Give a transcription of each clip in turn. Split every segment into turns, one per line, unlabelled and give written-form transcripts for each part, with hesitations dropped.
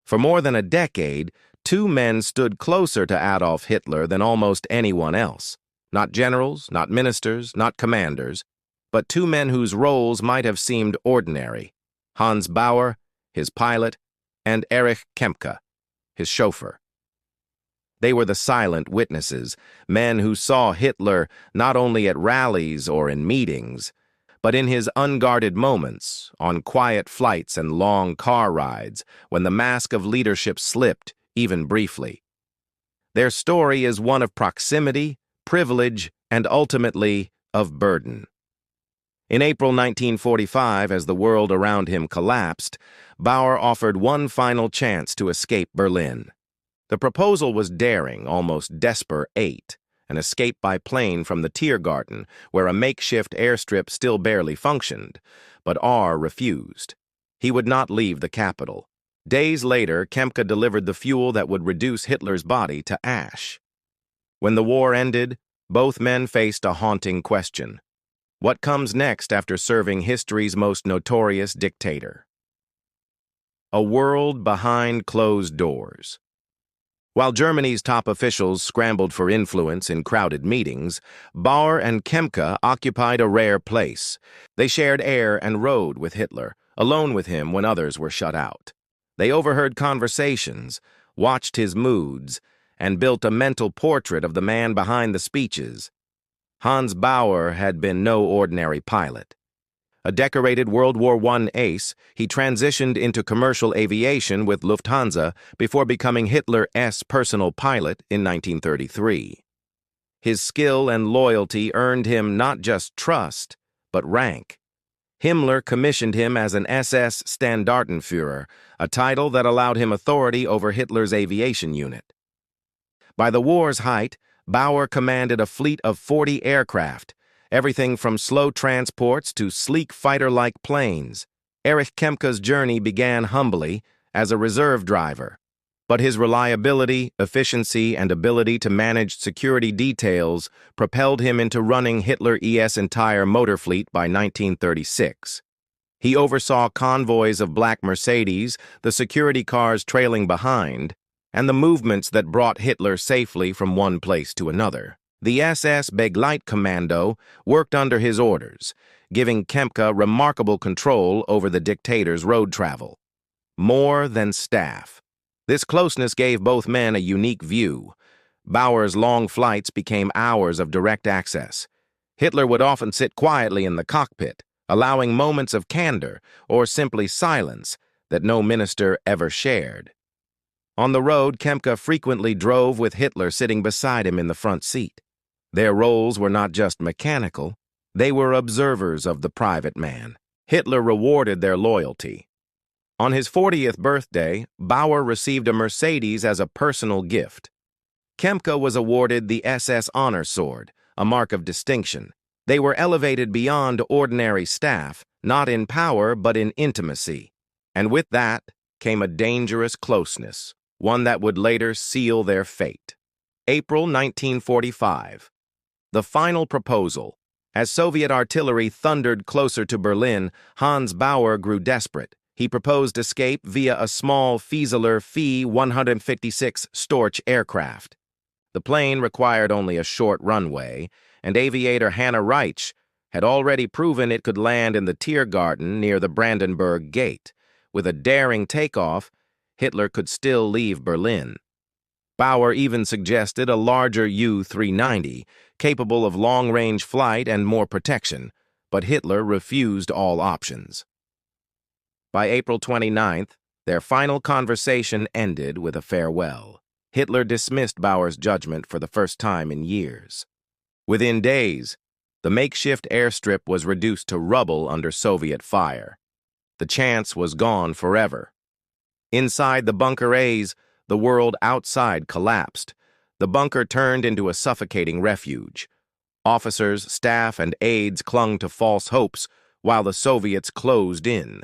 For more than a decade, two men stood closer to Adolf Hitler than almost anyone else. Not generals, not ministers, not commanders, but two men whose roles might have seemed ordinary. Hans Baur, his pilot, and Erich Kempka, his chauffeur. They were the silent witnesses, men who saw Hitler not only at rallies or in meetings, but in his unguarded moments, on quiet flights and long car rides, when the mask of leadership slipped, even briefly. Their story is one of proximity, privilege, and ultimately of burden. In April 1945, as the world around him collapsed, Baur offered one final chance to escape Berlin. The proposal was daring, almost desperate, an escape by plane from the Tiergarten, where a makeshift airstrip still barely functioned, but R refused. He would not leave the capital. Days later, Kempka delivered the fuel that would reduce Hitler's body to ash. When the war ended, both men faced a haunting question. What comes next after serving history's most notorious dictator? A world behind closed doors. While Germany's top officials scrambled for influence in crowded meetings, Baur and Kempka occupied a rare place. They shared air and road with Hitler, alone with him when others were shut out. They overheard conversations, watched his moods, and built a mental portrait of the man behind the speeches. Hans Baur had been no ordinary pilot. A decorated World War I ace, he transitioned into commercial aviation with Lufthansa before becoming Hitler's personal pilot in 1933. His skill and loyalty earned him not just trust, but rank. Himmler commissioned him as an SS Standartenführer, a title that allowed him authority over Hitler's aviation unit. By the war's height, Baur commanded a fleet of 40 aircraft, everything from slow transports to sleek fighter-like planes. Erich Kempka's journey began humbly as a reserve driver, but his reliability, efficiency, and ability to manage security details propelled him into running Hitler's entire motor fleet by 1936. He oversaw convoys of black Mercedes, the security cars trailing behind, and the movements that brought Hitler safely from one place to another. The SS Begleitkommando worked under his orders, giving Kempka remarkable control over the dictator's road travel. More than staff. This closeness gave both men a unique view. Baur's long flights became hours of direct access. Hitler would often sit quietly in the cockpit, allowing moments of candor or simply silence that no minister ever shared. On the road, Kempka frequently drove with Hitler sitting beside him in the front seat. Their roles were not just mechanical, they were observers of the private man. Hitler rewarded their loyalty. On his 40th birthday, Baur received a Mercedes as a personal gift. Kempka was awarded the SS Honor Sword, a mark of distinction. They were elevated beyond ordinary staff, not in power but in intimacy. And with that came a dangerous closeness, one that would later seal their fate. April 1945. The final proposal. As Soviet artillery thundered closer to Berlin, Hans Baur grew desperate. He proposed escape via a small Fieseler Fe-156 Storch aircraft. The plane required only a short runway, and aviator Hanna Reitsch had already proven it could land in the Tiergarten near the Brandenburg Gate. With a daring takeoff, Hitler could still leave Berlin. Baur even suggested a larger U-390, capable of long-range flight and more protection, but Hitler refused all options. By April 29th, their final conversation ended with a farewell. Hitler dismissed Baur's judgment for the first time in years. Within days, the makeshift airstrip was reduced to rubble under Soviet fire. The chance was gone forever. Inside the Bunker A's, the world outside collapsed. The bunker turned into a suffocating refuge. Officers, staff, and aides clung to false hopes while the Soviets closed in.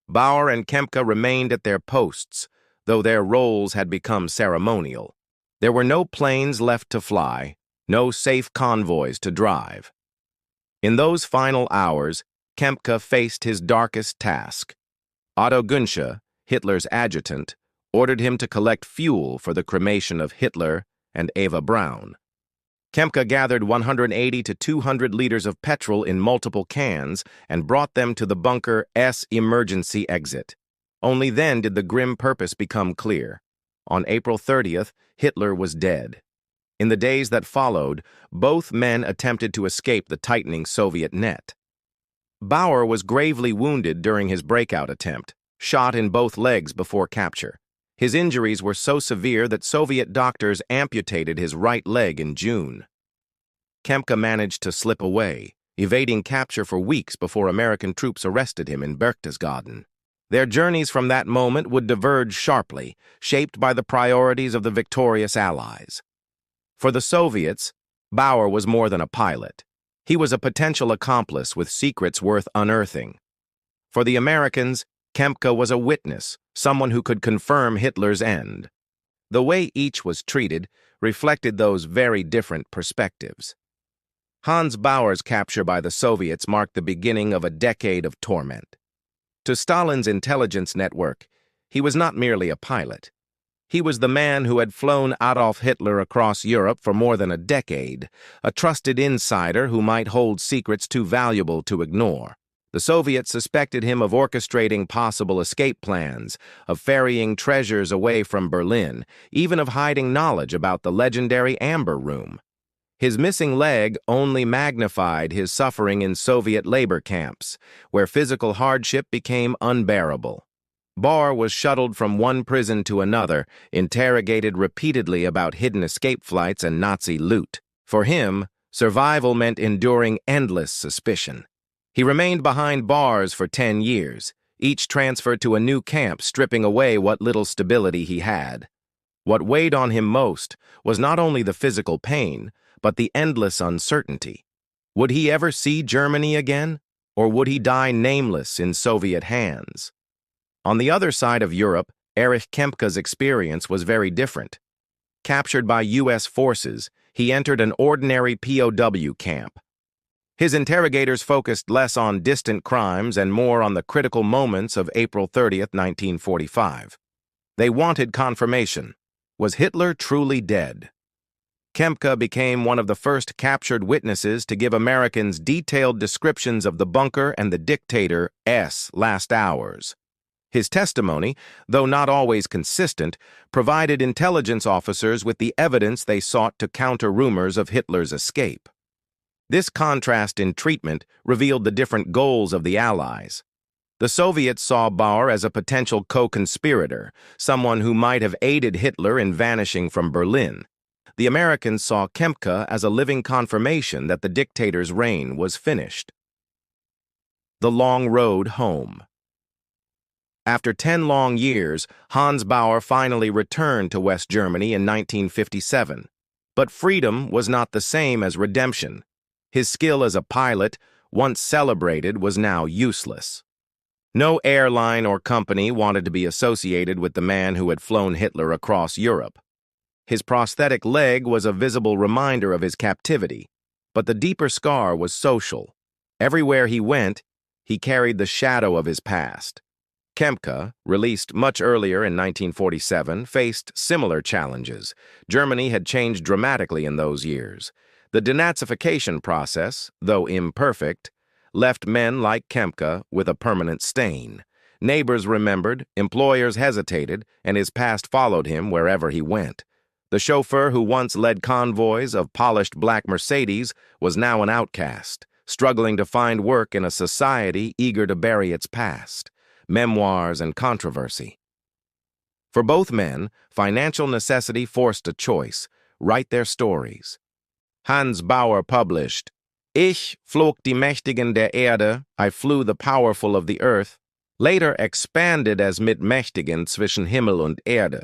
Baur and Kempka remained at their posts, though their roles had become ceremonial. There were no planes left to fly, no safe convoys to drive. In those final hours, Kempka faced his darkest task. Otto Günsche, Hitler's adjutant, ordered him to collect fuel for the cremation of Hitler and Eva Braun. Kempka gathered 180 to 200 liters of petrol in multiple cans and brought them to the bunker's emergency exit. Only then did the grim purpose become clear. On April 30th, Hitler was dead. In the days that followed, both men attempted to escape the tightening Soviet net. Baur was gravely wounded during his breakout attempt, shot in both legs before capture. His injuries were so severe that Soviet doctors amputated his right leg in June. Kempka managed to slip away, evading capture for weeks before American troops arrested him in Berchtesgaden. Their journeys from that moment would diverge sharply, shaped by the priorities of the victorious Allies. For the Soviets, Baur was more than a pilot. He was a potential accomplice with secrets worth unearthing. For the Americans, Kempka was a witness, someone who could confirm Hitler's end. The way each was treated reflected those very different perspectives. Hans Baur's capture by the Soviets marked the beginning of a decade of torment. To Stalin's intelligence network, he was not merely a pilot. He was the man who had flown Adolf Hitler across Europe for more than a decade, a trusted insider who might hold secrets too valuable to ignore. The Soviets suspected him of orchestrating possible escape plans, of ferrying treasures away from Berlin, even of hiding knowledge about the legendary Amber Room. His missing leg only magnified his suffering in Soviet labor camps, where physical hardship became unbearable. Baur was shuttled from one prison to another, interrogated repeatedly about hidden escape flights and Nazi loot. For him, survival meant enduring endless suspicion. He remained behind bars for 10 years, each transferred to a new camp, stripping away what little stability he had. What weighed on him most was not only the physical pain, but the endless uncertainty. Would he ever see Germany again, or would he die nameless in Soviet hands? On the other side of Europe, Erich Kempka's experience was very different. Captured by U.S. forces, he entered an ordinary POW camp. His interrogators focused less on distant crimes and more on the critical moments of April 30th, 1945. They wanted confirmation. Was Hitler truly dead? Kempka became one of the first captured witnesses to give Americans detailed descriptions of the bunker and the dictator's last hours. His testimony, though not always consistent, provided intelligence officers with the evidence they sought to counter rumors of Hitler's escape. This contrast in treatment revealed the different goals of the Allies. The Soviets saw Baur as a potential co-conspirator, someone who might have aided Hitler in vanishing from Berlin. The Americans saw Kempka as a living confirmation that the dictator's reign was finished. The long road home. After 10 long years, Hans Baur finally returned to West Germany in 1957. But freedom was not the same as redemption. His skill as a pilot, once celebrated, was now useless. No airline or company wanted to be associated with the man who had flown Hitler across Europe. His prosthetic leg was a visible reminder of his captivity, but the deeper scar was social. Everywhere he went, he carried the shadow of his past. Kempka, released much earlier in 1947, faced similar challenges. Germany had changed dramatically in those years. The denazification process, though imperfect, left men like Kempka with a permanent stain. Neighbors remembered, employers hesitated, and his past followed him wherever he went. The chauffeur who once led convoys of polished black Mercedes was now an outcast, struggling to find work in a society eager to bury its past. Memoirs and controversy. For both men, financial necessity forced a choice: write their stories. Hans Baur published, Ich flog die Mächtigen der Erde, I flew the powerful of the earth, later expanded as Mit Mächtigen zwischen Himmel und Erde.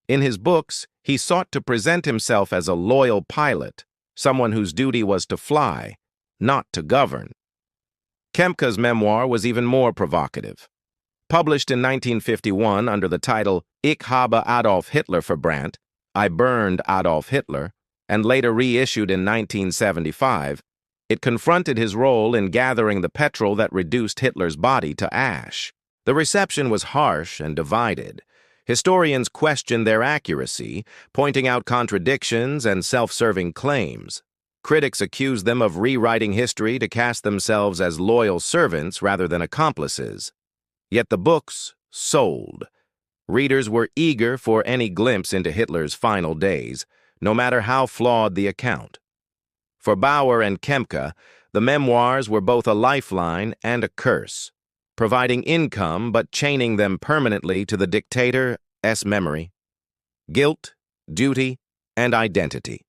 In his books, he sought to present himself as a loyal pilot, someone whose duty was to fly, not to govern. Kempka's memoir was even more provocative. Published in 1951 under the title Ich habe Adolf Hitler verbrannt, I burned Adolf Hitler, and later reissued in 1975, it confronted his role in gathering the petrol that reduced Hitler's body to ash. The reception was harsh and divided. Historians question their accuracy, pointing out contradictions and self-serving claims. Critics accuse them of rewriting history to cast themselves as loyal servants rather than accomplices. Yet the books sold. Readers were eager for any glimpse into Hitler's final days, no matter how flawed the account. For Baur and Kempka, the memoirs were both a lifeline and a curse, providing income but chaining them permanently to the dictator's memory. Guilt, duty, and identity.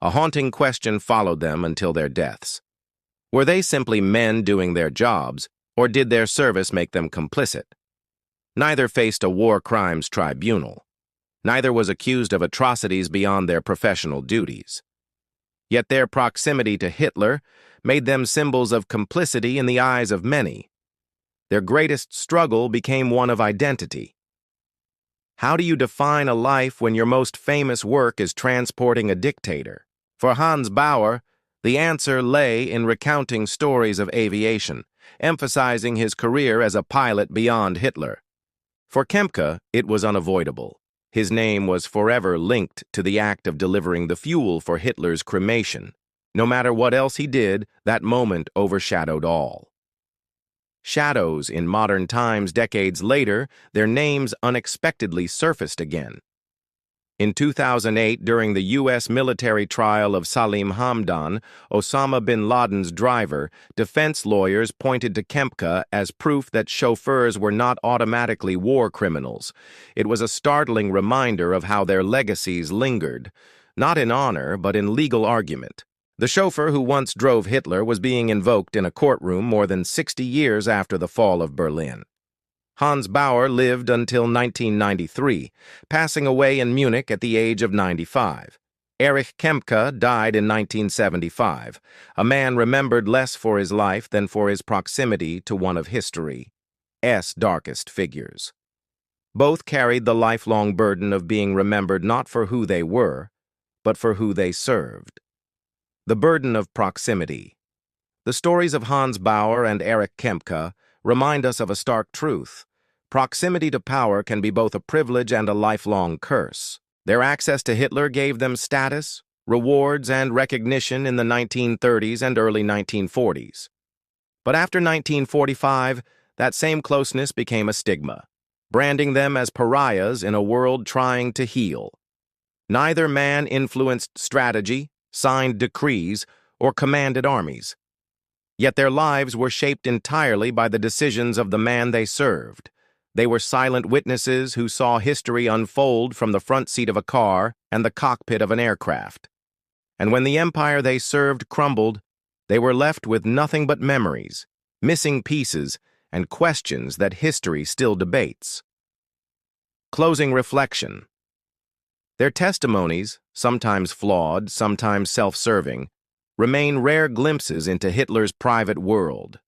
A haunting question followed them until their deaths. Were they simply men doing their jobs, or did their service make them complicit? Neither faced a war crimes tribunal. Neither was accused of atrocities beyond their professional duties. Yet their proximity to Hitler made them symbols of complicity in the eyes of many. Their greatest struggle became one of identity. How do you define a life when your most famous work is transporting a dictator? For Hans Baur, the answer lay in recounting stories of aviation, emphasizing his career as a pilot beyond Hitler. For Kempka, it was unavoidable. His name was forever linked to the act of delivering the fuel for Hitler's cremation. No matter what else he did, that moment overshadowed all. Shadows in modern times decades later, their names unexpectedly surfaced again. In 2008, during the U.S. military trial of Salim Hamdan, Osama bin Laden's driver, defense lawyers pointed to Kempka as proof that chauffeurs were not automatically war criminals. It was a startling reminder of how their legacies lingered, not in honor but in legal argument. The chauffeur who once drove Hitler was being invoked in a courtroom more than 60 years after the fall of Berlin. Hans Baur lived until 1993, passing away in Munich at the age of 95. Erich Kempka died in 1975, a man remembered less for his life than for his proximity to one of history's darkest figures. Both carried the lifelong burden of being remembered not for who they were, but for who they served. The burden of proximity. The stories of Hans Baur and Erich Kempka remind us of a stark truth. Proximity to power can be both a privilege and a lifelong curse. Their access to Hitler gave them status, rewards, and recognition in the 1930s and early 1940s. But after 1945, that same closeness became a stigma, branding them as pariahs in a world trying to heal. Neither man influenced strategy, signed decrees, or commanded armies. Yet their lives were shaped entirely by the decisions of the man they served. They were silent witnesses who saw history unfold from the front seat of a car and the cockpit of an aircraft. And when the empire they served crumbled, they were left with nothing but memories, missing pieces, and questions that history still debates. Closing reflection. Their testimonies, sometimes flawed, sometimes self-serving, remain rare glimpses into Hitler's private world.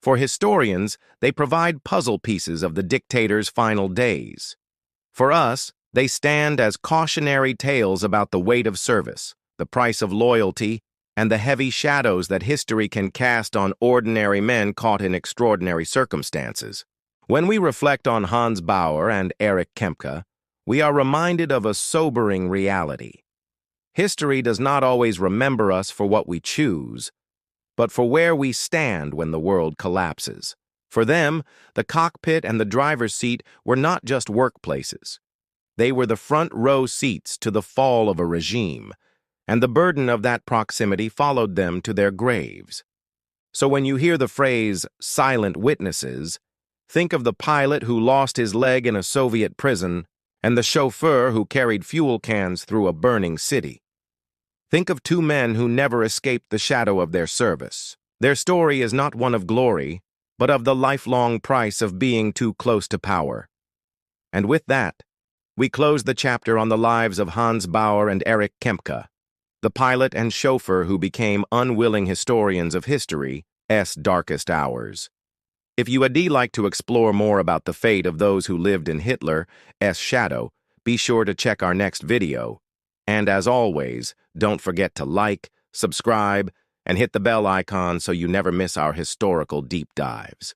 For historians, they provide puzzle pieces of the dictator's final days. For us, they stand as cautionary tales about the weight of service, the price of loyalty, and the heavy shadows that history can cast on ordinary men caught in extraordinary circumstances. When we reflect on Hans Baur and Erich Kempka, we are reminded of a sobering reality. History does not always remember us for what we choose, but for where we stand when the world collapses. For them, the cockpit and the driver's seat were not just workplaces. They were the front row seats to the fall of a regime, and the burden of that proximity followed them to their graves. So when you hear the phrase, silent witnesses, think of the pilot who lost his leg in a Soviet prison and the chauffeur who carried fuel cans through a burning city. Think of two men who never escaped the shadow of their service. Their story is not one of glory, but of the lifelong price of being too close to power. And with that, we close the chapter on the lives of Hans Baur and Erich Kempka, the pilot and chauffeur who became unwilling historians of history's darkest hours. If you would like to explore more about the fate of those who lived in Hitler's shadow, be sure to check our next video. And as always, don't forget to like, subscribe, and hit the bell icon so you never miss our historical deep dives.